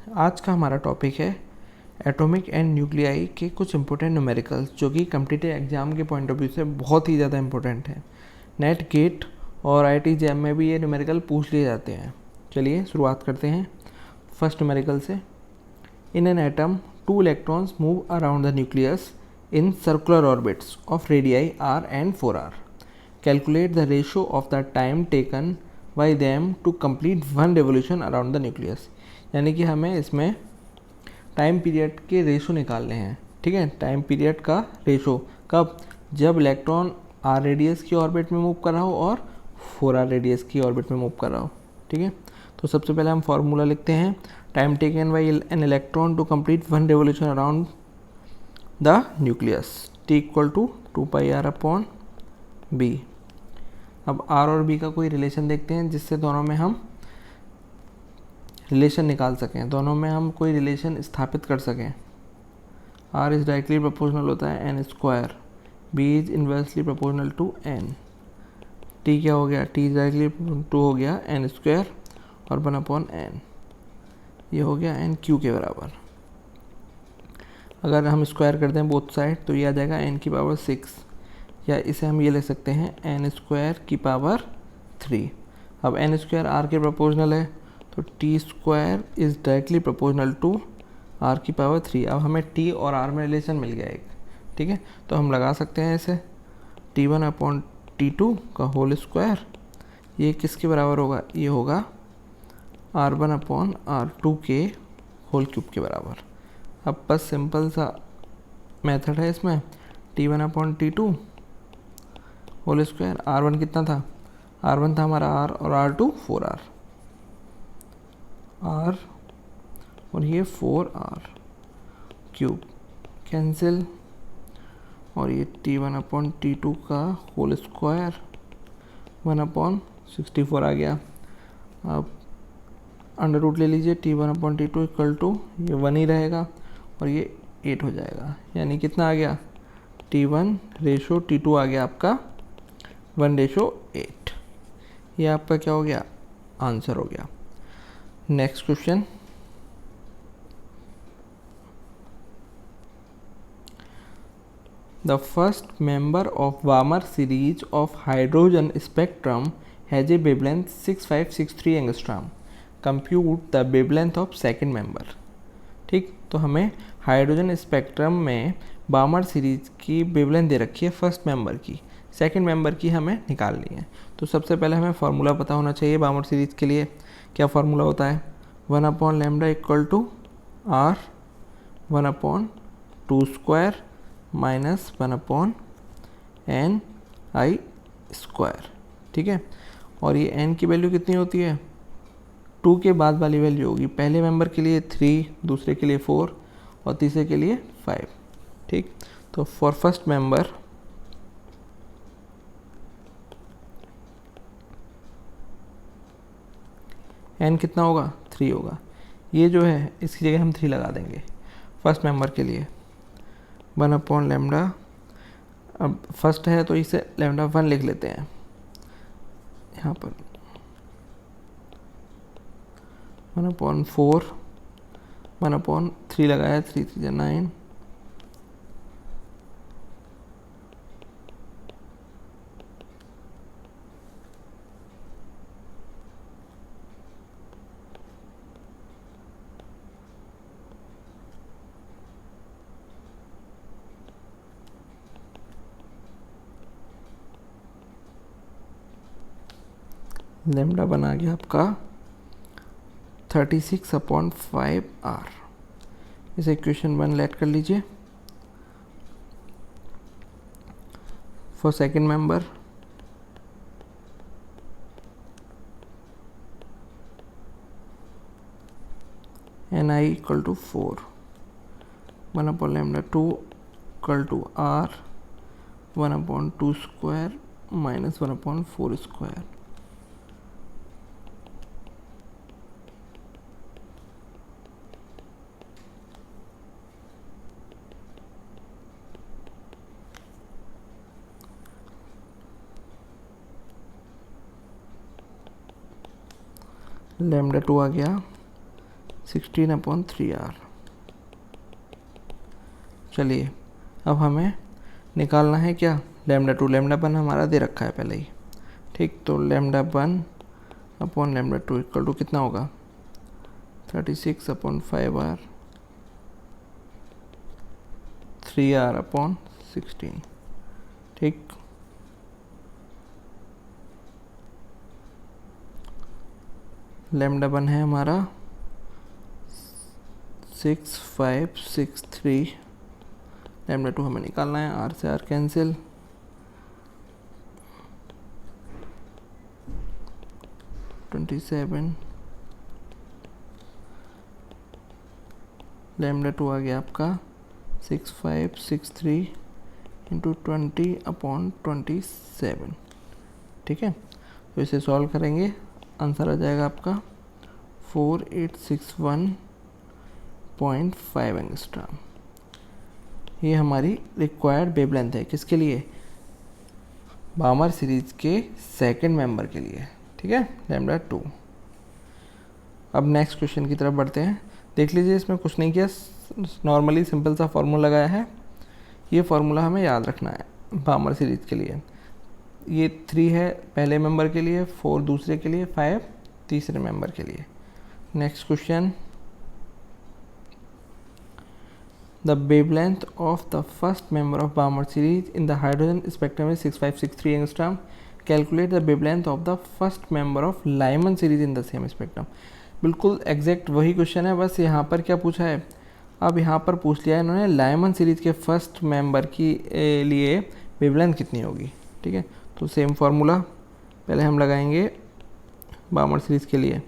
आज का हमारा टॉपिक है एटॉमिक एंड न्यूक्लियाई के कुछ इंपॉर्टेंट न्यूमेरिकल्स जो कि कॉम्पिटिटिव एग्जाम के पॉइंट ऑफ व्यू से बहुत ही ज़्यादा इंपॉर्टेंट है। नेट गेट और आईआईटी जैम में भी ये न्यूमेरिकल पूछ लिए जाते हैं। चलिए शुरुआत करते हैं फर्स्ट न्यूमेरिकल से। In an atom 2 electrons move around the nucleus in circular orbits of radii r and 4r. Calculate the ratio of the time taken by them to complete one revolution around the nucleus. यानी कि हमें इसमें time period के ratio निकालने हैं। ठीक है, time period का रेशो कब? जब इलेक्ट्रॉन आर रेडियस की ऑर्बिट में मूव कर रहा हो और 4r रेडियस की ऑर्बिट में मूव कर रहा हो। ठीक है, तो सबसे पहले हम फॉर्मूला लिखते हैं। Time taken by an electron to complete one revolution around the nucleus T equal to 2πr upon B। अब R और B का कोई रिलेशन देखते हैं जिससे दोनों में हम रिलेशन निकाल सकें, दोनों में हम कोई रिलेशन स्थापित कर सकें। R इज डायरेक्टली प्रोपोर्शनल होता है n square, B is inversely proportional to n। T क्या हो गया? T इज डायरेक्टली 2 हो गया n स्क्वायर और 1 अपॉन n, ये हो गया n क्यू के बराबर। अगर हम स्क्वायर कर दें बोथ साइड तो ये आ जाएगा n की पावर 6, या इसे हम ये ले सकते हैं n स्क्वायर की पावर 3। अब n स्क्वायर r के प्रोपोर्शनल है तो t square is directly proportional to r की पावर 3। अब हमें t और r में रिलेशन मिल गया एक। ठीक है, तो हम लगा सकते हैं इसे t1 अपॉन t2 का होल स्क्वायर, ये किसके बराबर होगा? ये होगा r1 अपॉन r2 के होल क्यूब के बराबर। अब बस सिंपल सा मेथड है इसमें, t1 upon t2 whole square. r1 कितना था? r1 था हमारा r और r2 4r, r और ये 4r क्यूब कैंसिल, और ये t1 अपॉन t2 का होल स्क्वायर 1 अपॉन 64 आ गया। अब अंडर रूट ले लीजिए, t1 upon t2 equal to ये 1 ही रहेगा और ये 8 हो जाएगा। यानी कितना आ गया? t1 रेशो t2 आ गया आपका 1:8। ये आपका क्या हो गया? आंसर हो गया। Next question, the first member of warmer series of hydrogen spectrum has a wavelength 6563 angstrom. Compute the wavelength of second member. ठीक, तो हमें हाइड्रोजन स्पेक्ट्रम में बामर सीरीज की वेवलेंथ दे रखी है फर्स्ट मेंबर की, सेकंड मेंबर की हमें निकालनी है। तो सबसे पहले हमें फार्मूला पता होना चाहिए बामर सीरीज के लिए। क्या फार्मूला होता है? 1 upon lambda equal to r 1 upon 2 square minus 1 upon n i square. ठीक है, और ये n की वैल्यू कितनी होती है? 2 के बाद वाली वैल्यू होगी। पहले मेंबर के लिए 3, दूसरे के लिए 4 और तीसरे के लिए 5। ठीक, तो फॉर फर्स्ट मेंबर n कितना होगा? 3 होगा। ये जो है इसकी जगह हम 3 लगा देंगे फर्स्ट मेंबर के लिए। 1 अपॉन लैम्डा, अब फर्स्ट है तो इसे लैम्डा 1 लिख लेते हैं यहाँ पर। 1 अपॉन 4, 1 अपॉन 3 लगाया, 3 3 9, लैम्डा बना गया आपका 36 अपॉन 5r। इसे इक्वेशन 1 लेट कर लीजिए। For second member N I equal to 4, 1 upon lambda 2 equal to r 1 upon 2 square minus 1 upon 4 square. Lambda 2 आ गया 16/3r। चलिए अब हमें निकालना है क्या, λ2। λ1 हमारा दे रखा है पहले ही, ठीक। तो λ1/λ2 इक्वल टू कितना होगा, 36/5r 3r/16, ठीक। λ1 है हमारा 6563, λ2 हमें निकालना है, r से r कैंसिल, 27, λ2 आ गया आपका 6563 इंटू 20/27, ठीक है। तो इसे सॉल्व करेंगे, आंसर आ जाएगा आपका 4861.5 एंगस्ट्रॉम। ये हमारी रिक्वायर्ड वेवलेंथ है, किसके लिए, बामर सीरीज के सेकंड मेंबर के लिए, ठीक है, λ2। अब नेक्स्ट क्वेश्चन की तरफ बढ़ते हैं। देख लीजिए, इसमें कुछ नहीं किया, नॉर्मली सिंपल सा फार्मूला लगाया है। ये फार्मूला हमें याद रखना है बामर सीरीज के लिए। ये 3 है पहले मेंबर के लिए, 4 दूसरे के लिए, 5 तीसरे मेंबर के लिए। Next question, the wavelength of the first member of बामर series in the hydrogen spectrum is 6563 angstrom. Calculate the wavelength of the first member of Lyman series in the same spectrum. बिल्कुल exact वही question है, बस यहाँ पर क्या पूछा है, अब यहाँ पर पूछ लिया है इन्होंने लाइमन सीरीज के फर्स्ट मेंबर की लिए वेवलेंथ कितनी होगी, ठीक है। तो सेम फार्मूला पहले हम लगाएंगे बामर सीरीज के लिए।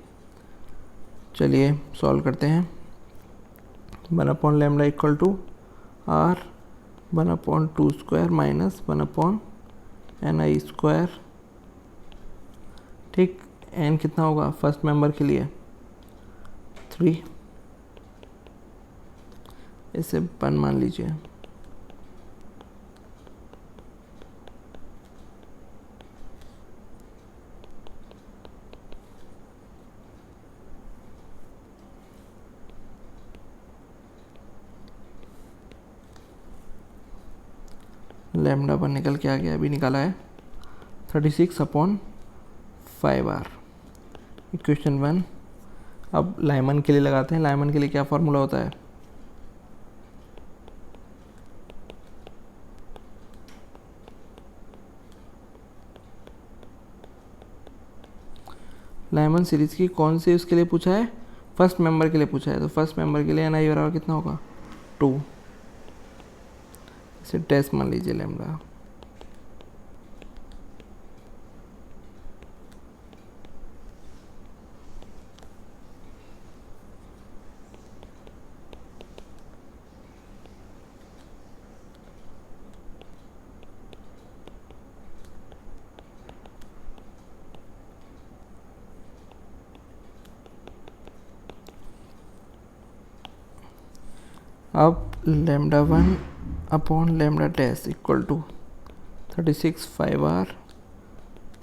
चलिए सॉल्व करते हैं। 1/λ equal to r 1/2² minus 1/ni², ठीक। n कितना होगा फर्स्ट मेंबर के लिए, 3, इसे 1 मान लीजिए। λ1 निकल के आ गया, अभी निकाला है 36/5r। इक्वेशन 1। अब लाइमन के लिए लगाते हैं। लाइमन के लिए क्या फार्मूला होता है, लाइमन सीरीज की कौन से उसके लिए पूछा है, फर्स्ट मेंबर के लिए पूछा है। तो फर्स्ट मेंबर के लिए ni बराबर कितना होगा, 2, इसे टेस्ट मान लीजिए लैम्डा। अब λ1/λ' equal to 36/5r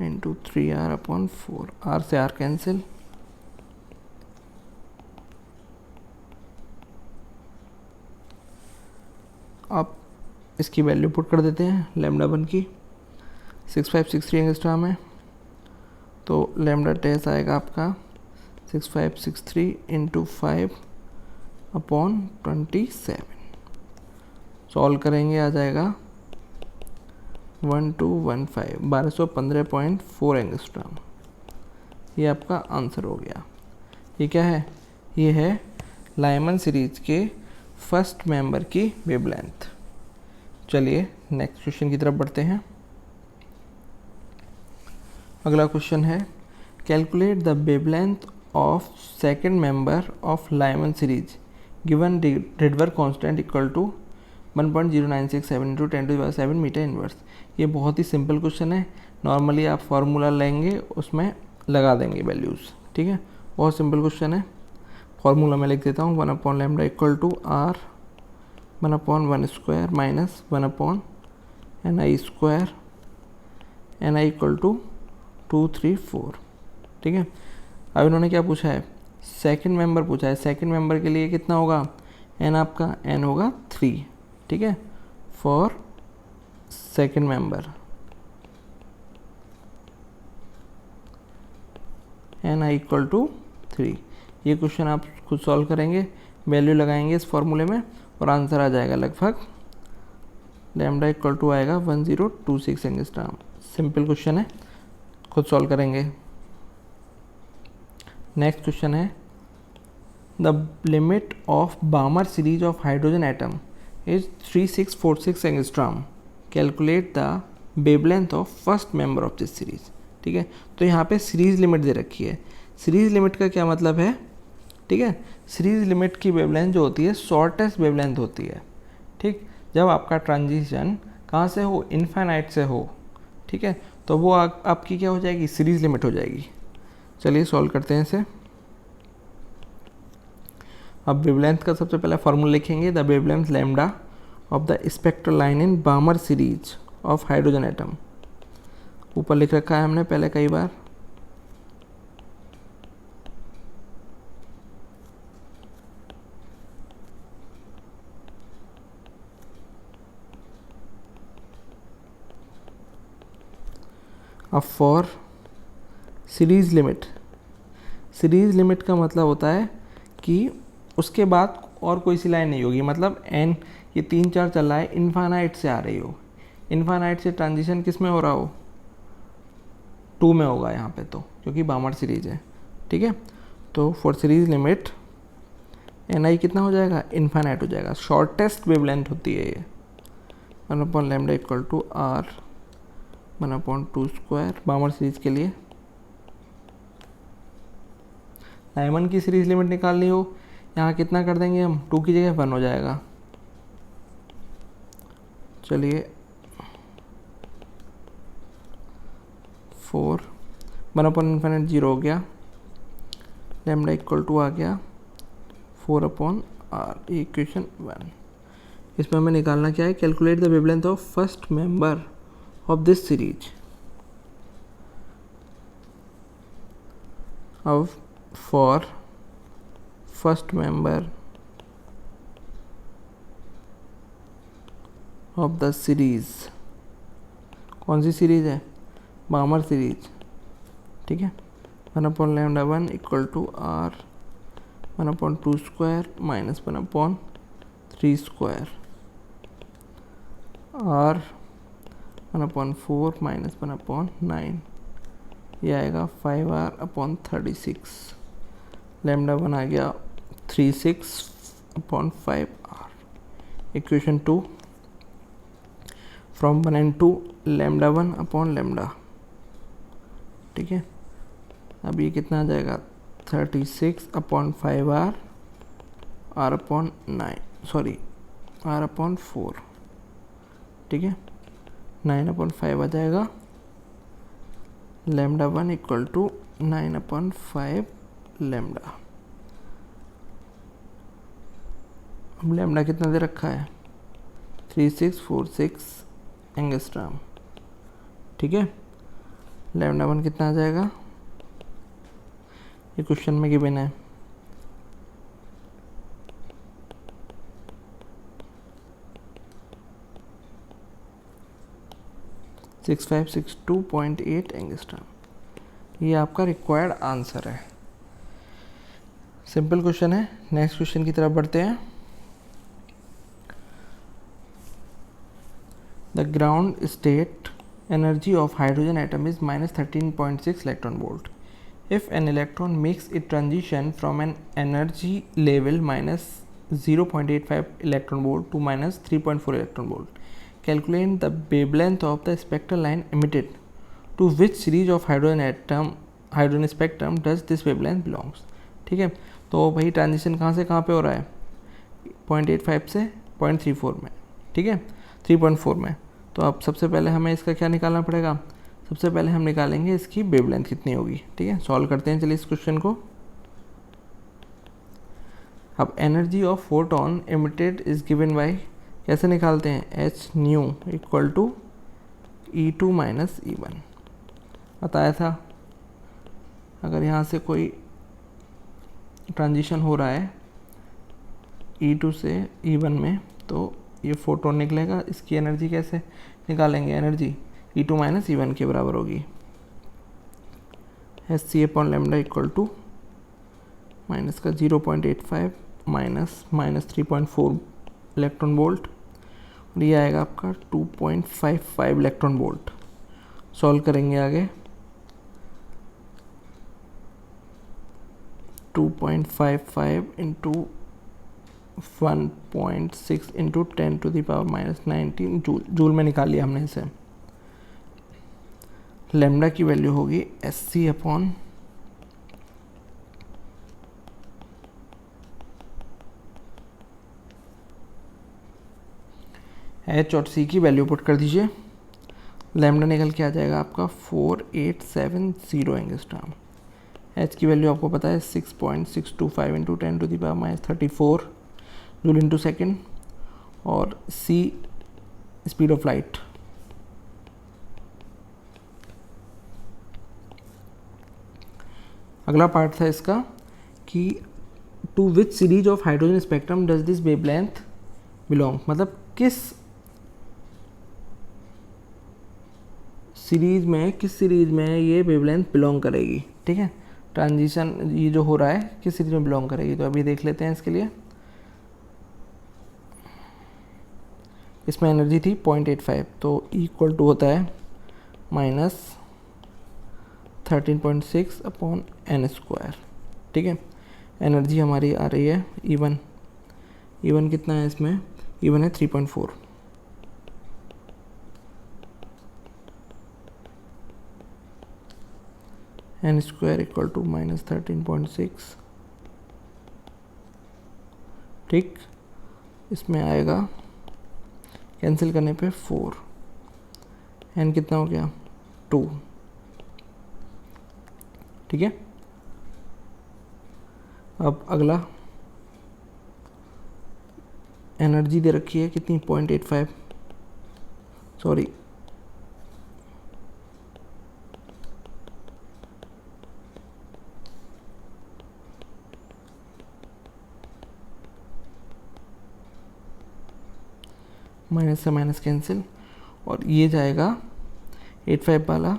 into 3r/4, r से r कैंसिल, अब इसकी वैल्यू पुट कर देते हैं λ1 की। 6563 एंगस्ट्रॉम है, तो λ' आएगा आपका 6563 इंटू 5/27। सॉल्व करेंगे, आ जाएगा 1215 एंगस्ट्रॉम। ये आपका आंसर हो गया। ये क्या है, ये है लाइमन सीरीज के फर्स्ट मेंबर की वेवलेंथ। चलिए नेक्स्ट क्वेश्चन की तरफ बढ़ते हैं। अगला क्वेश्चन है, calculate the wavelength of second member of Lyman series given Rydberg constant equal to 1.0967 into 10⁻7 metre inverse. ये बहुत ही सिंपल क्वेश्चन है। नॉर्मली आप फार्मूला लेंगे, उसमें लगा देंगे वैल्यूज़, ठीक है। बहुत सिंपल क्वेश्चन है। फार्मूला मैं लिख देता हूँ, 1/λ equal to r 1/1² minus 1/ni², ni equal to 234, ठीक है। अब इन्होंने क्या पूछा है, सेकंड मेंबर पूछा है, सेकंड मेंबर के लिए कितना होगा, एन आपका एन होगा 3, ठीक है, for second member N I equal to 3। ये क्वेश्चन आप खुद सॉल्व करेंगे, वैल्यू लगाएंगे इस फॉर्मूले में और आंसर आ जाएगा लगभग लैम्डा इक्वल टू आएगा 1026 एंगस्ट्रॉम। सिंपल क्वेश्चन है, खुद सॉल्व करेंगे। नेक्स्ट क्वेश्चन है the limit of बामर series of hydrogen atom is 3646 angstrom, calculate the wavelength of first member of this series. ठीक है, तो यहाँ पे सीरीज लिमिट दे रखी है। सीरीज लिमिट का क्या मतलब है, ठीक है, सीरीज लिमिट की वेवलेंथ जो होती है शॉर्टेस्ट वेवलेंथ होती है। ठीक, जब आपका ट्रांजिशन कहाँ से हो, इनफाइनाइट से हो, ठीक है, तो वो आपकी क्या हो जाएगी, सीरीज लिमिट हो जाएगी। चलिए सॉल्व करते हैं इसे। अब वेवलेंथ का सबसे पहले फॉर्मूला लिखेंगे, the wavelength lambda of the spectral line in बामर series of hydrogen atom. ऊपर लिख रखा है हमने पहले कई बार। अब for series limit, series limit का मतलब होता है कि उसके बाद और कोई सी लाइन नहीं होगी, मतलब एन ये 3 4 चल रहा है, इनफाइनाइट से आ रही हो, इनफाइनाइट से ट्रांजिशन किस में हो रहा हो, 2 में होगा यहाँ पे, तो क्योंकि बामर सीरीज है। ठीक है, तो फॉर सीरीज लिमिट एन आई कितना हो जाएगा, इनफाइनाइट हो जाएगा, शॉर्टेस्ट वेवलेंथ होती है ये। 1/λ equal to R 1/2² Balmer series के लिए। डायमंड की सीरीज लिमिट निकालनी हो, यहाँ कितना कर देंगे हम, 2 की जगह 1 हो जाएगा। चलिए 4 1/∞ 0 हो गया, लैम्डा इक्वल टू आ गया 4/r, इक्वेशन 1। इसमें हमें निकालना क्या है, calculate the wavelength of first member of this series of for first member of the series। कौन सी सीरीज है, बामर सीरीज। ठीक है, 1/λ1 equal to R 1/2² minus 1/3² R 1/4 minus 1/9, ये आएगा 5r/36। लैम्डा 1 आ गया 36/5r। Equation 2 from 1 and 2 lambda 1/λ। ठीक है, अब ये कितना आ जाएगा 36/5r r/9, सॉरी r/4। ठीक है, 9/5 आ जाएगा, लैम्डा 1 इक्वल टू 9/5 लैम्डा। अब लैम्डा कितना दे रखा है, 3646 एंगस्ट्रॉम। ठीक है, लैम्डा 1 कितना आ जाएगा, ये क्वेश्चन में गिवन है, (6562.8 एंगस्ट्रॉम। ये आपका रिक्वायर्ड आंसर है। सिंपल क्वेश्चन है। नेक्स्ट क्वेश्चन की तरफ बढ़ते हैं। The ground state energy of hydrogen atom is -13.6 electron volt. If an electron makes a transition from an energy level -0.85 electron volt to -3.4 electron volt, calculate the wavelength of the spectral line emitted to which series of hydrogen spectrum does this wavelength belongs। ठीक है, तो भाई transition कहाँ से कहाँ पे हो रहा है, 0.85 से 0.34 में। ठीक है, 3.4 में। तो अब सबसे पहले हमें इसका क्या निकालना पड़ेगा, सबसे पहले हम निकालेंगे इसकी वेवलेंथ कितनी होगी। ठीक है, सॉल्व करते हैं चलिए इस क्वेश्चन को। अब energy of photon emitted is given by, कैसे निकालते हैं, h nu equal to E2 minus E1 बताया था। अगर यहाँ से कोई ट्रांजिशन हो रहा है E2 से E1 में, तो ये फोटोन निकलेगा। इसकी एनर्जी कैसे निकालेंगे, एनर्जी E2 माइनस E1 के बराबर होगी, Hc upon lambda equal to minus का 0.85 माइनस 3.4 इलेक्ट्रॉन वोल्ट, और ये आएगा आपका 2.55 इलेक्ट्रॉन वोल्ट। सॉल्व करेंगे आगे, 2.55 इंटू 1.6 इंटू 10⁻⁻19 जूल में निकाल लिया हमने इसे। लैम्डा की वैल्यू होगी Sc अपॉन H और C की वैल्यू पुट कर दीजिए। लैम्डा निकल के आ जाएगा आपका 4870 एंगस्ट्रॉम। H की वैल्यू आपको पता है 6.625 इंटू 10⁻34 जूल इंटू सेकेंड, और C स्पीड ऑफ लाइट। अगला पार्ट था इसका कि to which series of hydrogen spectrum does this wavelength belong, मतलब किस सीरीज में ये वेवलेंथ बिलोंग करेगी। ठीक है, ट्रांजिशन ये जो हो रहा है किस सीरीज में बिलोंग करेगी, तो अभी देख लेते हैं इसके लिए। इसमें एनर्जी थी 0.85, तो इक्वल टू होता है माइनस 13.6 अपॉन एन स्क्वायर। ठीक है, एनर्जी हमारी आ रही है E1 कितना है इसमें, E1 है 3.4, n square equal to minus 13.6। ठीक, इसमें आएगा कैंसिल करने पे 4, एन कितना हो गया 2। ठीक है, अब अगला एनर्जी दे रखी है कितनी 0.85, सॉरी माइनस से माइनस कैंसिल, और ये जाएगा 85 वाला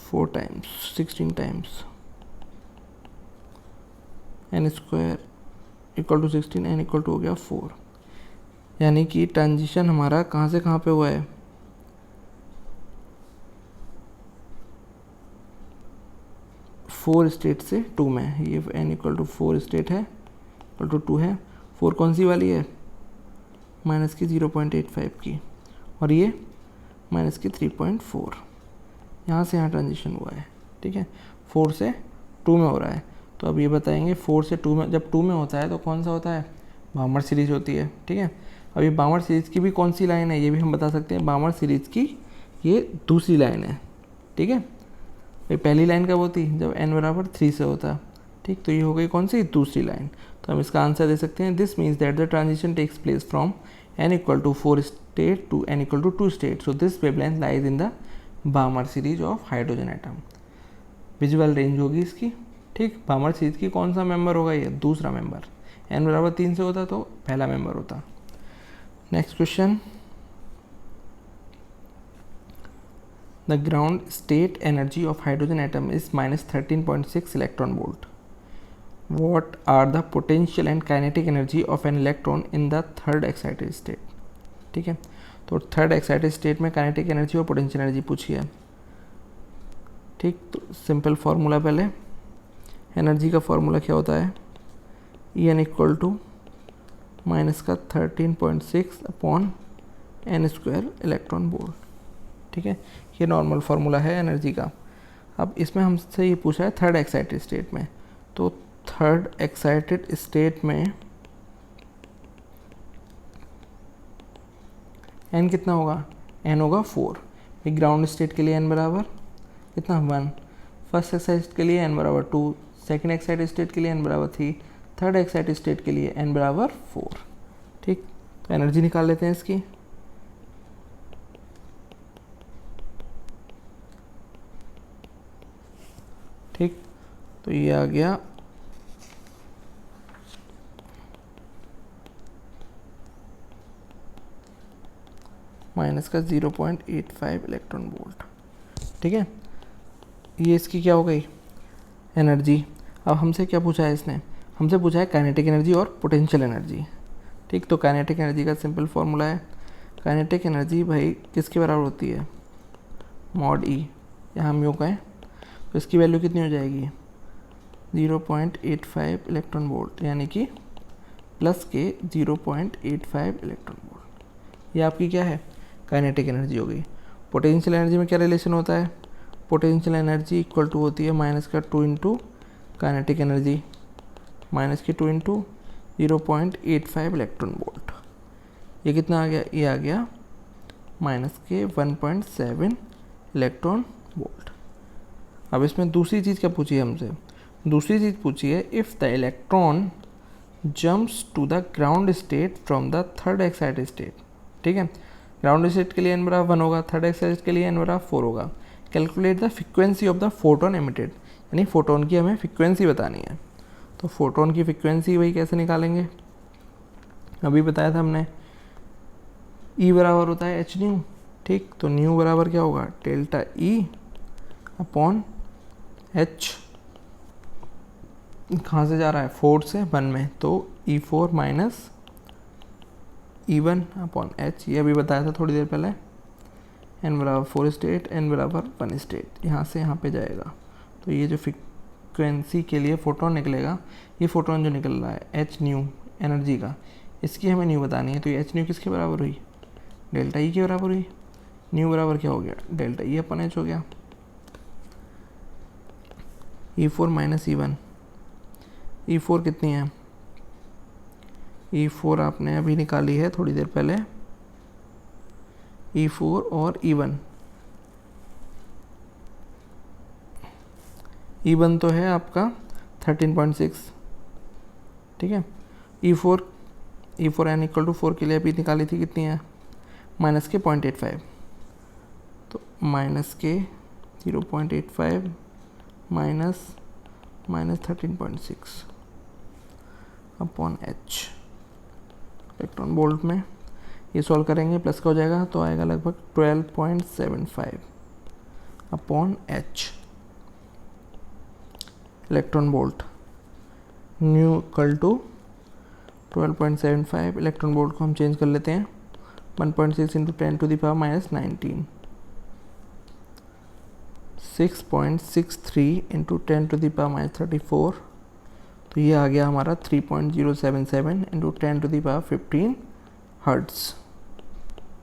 4 times 16 times n square equal to 16, n equal to हो गया 4। यानी कि ट्रांजिशन हमारा कहाँ से कहाँ पे हुआ है, 4 स्टेट से 2 में। ये एन इक्वल टू 4 स्टेट है, इक्वल टू 2 है। 4 कौन सी वाली है, माइनस की 0.85 की, और ये माइनस की 3.4। यहाँ से यहाँ ट्रांजिशन हुआ है। ठीक है, 4 से 2 में हो रहा है। तो अब ये बताएंगे 4 से 2 में, जब 2 में होता है तो कौन सा होता है, बामर सीरीज होती है। ठीक है, अब ये बामर सीरीज की भी कौन सी लाइन है, ये भी हम बता सकते हैं। बामर सीरीज की ये दूसरी लाइन है। ठीक है, ये पहली लाइन कब होती, जब n बराबर 3 से होता। ठीक, तो ये हो गई कौन सी, दूसरी लाइन। तो हम इसका आंसर दे सकते हैं, this means that the transition takes place from n equal to 4 state to n equal to 2 state. So this wavelength lies in the Balmer series of hydrogen atom. Visual range होगी इसकी। ठीक, बामर series की कौन सा member होगा, ये दूसरा member. n बराबर 3 से होता तो पहला मेंबर होता। Next question, the ground state energy of hydrogen atom is minus 13.6 electron volt. What are the potential and kinetic energy of an electron in the third excited state? ठीक है, तो third excited state में kinetic energy और potential energy पूछी है। ठीक, तो simple formula पहले, एनर्जी का फार्मूला क्या होता है, E n equal to minus का 13.6 upon n square electron volt. ठीक है, ये नॉर्मल फार्मूला है एनर्जी का। अब इसमें हमसे ये पूछा है थर्ड एक्साइटेड स्टेट में, तो थर्ड एक्साइटेड स्टेट में n कितना होगा, n होगा 4। ग्राउंड स्टेट के लिए n बराबर कितना 1, फर्स्ट एक्साइटेड के लिए n बराबर 2, सेकेंड एक्साइटेड स्टेट के लिए n बराबर 3, थर्ड एक्साइटेड स्टेट के लिए n बराबर 4। ठीक, तो एनर्जी निकाल लेते हैं इसकी। ठीक, तो ये आ गया माइनस का 0.85 इलेक्ट्रॉन वोल्ट। ठीक है, ये इसकी क्या हो गई एनर्जी। अब हमसे क्या पूछा है इसने, हमसे पूछा है काइनेटिक एनर्जी और पोटेंशियल एनर्जी। ठीक, तो काइनेटिक एनर्जी का सिंपल फॉर्मूला है, काइनेटिक एनर्जी भाई किसके बराबर होती है, मॉड ई, यहाँ म्यू का है, तो इसकी वैल्यू कितनी हो जाएगी 0.85 इलेक्ट्रॉन वोल्ट, यानी कि प्लस के 0.85 इलेक्ट्रॉन वोल्ट। ये आपकी क्या है काइनेटिक एनर्जी हो गई। पोटेंशियल एनर्जी में क्या रिलेशन होता है, पोटेंशियल एनर्जी इक्वल टू होती है माइनस का 2 इंटू काइनेटिक एनर्जी, माइनस की 2 इंटू 0.85 इलेक्ट्रॉन वोल्ट। ये कितना आ गया, ये आ गया माइनस के 1.7 इलेक्ट्रॉन वोल्ट। अब इसमें दूसरी चीज़ क्या पूछी है हमसे, दूसरी चीज़ पूछी है if the electron jumps to the ground state from the third excited state. ठीक है, ग्राउंड स्टेट के लिए n बराबर 1 होगा, थर्ड एक्साइटेड के लिए n बराबर 4 होगा। Calculate the frequency of the photon emitted, यानी फोटोन की हमें फ्रीक्वेंसी बतानी है। तो फोटोन की फ्रीक्वेंसी वही कैसे निकालेंगे, अभी बताया था हमने, E बराबर होता है एच न्यू। ठीक, तो न्यू बराबर क्या होगा डेल्टा E अपॉन एच, कहाँ से जा रहा है 4 से 1 में, तो E4 minus E1 upon H, ये अभी बताया था थोड़ी देर पहले। n बराबर 4 स्टेट, n बराबर 1 स्टेट, यहाँ से यहाँ पे जाएगा, तो ये जो फ्रीक्वेंसी के लिए फोटोन निकलेगा, ये फोटोन जो निकल रहा है एच न्यू एनर्जी का, इसकी हमें न्यू बतानी है। तो ये एच न्यू किसके बराबर हुई, डेल्टा ई के बराबर हुई। न्यू बराबर क्या हो गया, डेल्टा ई अपन एच हो गया। E4 माइनस E1, E4 कितनी है, E4 आपने अभी निकाली है थोड़ी देर पहले, E4 और E1 तो है आपका 13.6। ठीक है, E4 n इक्वल टू 4 के लिए अभी निकाली थी, कितनी है माइनस के 0.85, तो माइनस के 0.85 minus 13.6 upon h electron volt में। ये सॉल्व करेंगे प्लस का हो जाएगा, तो आएगा लगभग 12.75 upon h electron volt. Nu equal to 12.75 electron volt को हम चेंज कर लेते हैं 1.6 into 10 to the power minus 19, 6.63 into 10 to the power minus 34, तो ये आ गया हमारा 3.077 into 10 to the power 15 hertz.